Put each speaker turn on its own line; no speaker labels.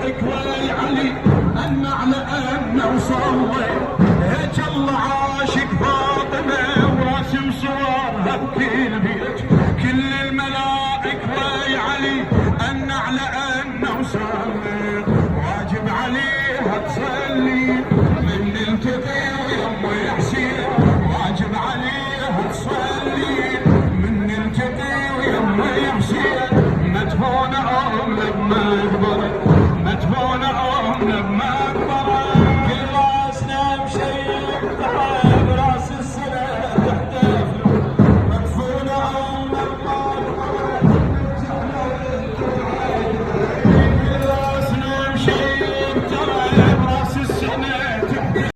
الملائك ويا علي ان على ان وصلي هيك الله عاشق فاطمه وراسم صورها بكل بيت كل الملائك ويا علي ان على ان وصلي واجب عليها تصلي من نلتقي ويا حسين واجب عليها تصلي من نلتقي ويا حسين مدفونة أم لما كبرت مدفونة أم لما